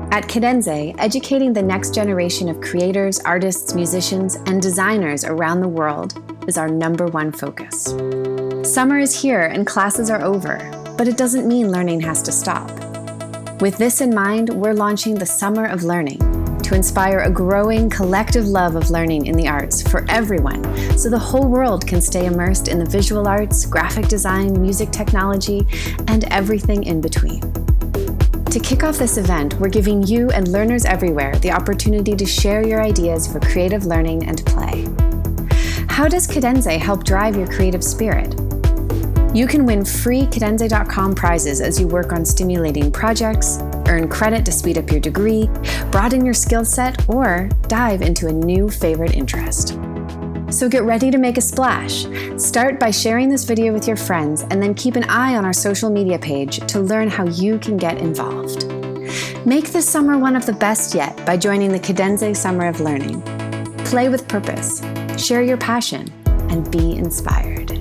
At Kadenze, educating the next generation of creators, artists, musicians, and designers around the world is our #1 focus. Summer is here and classes are over, but it doesn't mean learning has to stop. With this in mind, we're launching the Summer of Learning to inspire a growing collective love of learning in the arts for everyone, so the whole world can stay immersed in the visual arts, graphic design, music technology, and everything in between. To kick off this event, we're giving you and learners everywhere the opportunity to share your ideas for creative learning and play. How does Kadenze help drive your creative spirit? You can win free Kadenze.com prizes as you work on stimulating projects, earn credit to speed up your degree, broaden your skill set, or dive into a new favorite interest. So get ready to make a splash. Start by sharing this video with your friends and then keep an eye on our social media page to learn how you can get involved. Make this summer one of the best yet by joining the Kadenze Summer of Learning. Play with purpose, share your passion, and be inspired.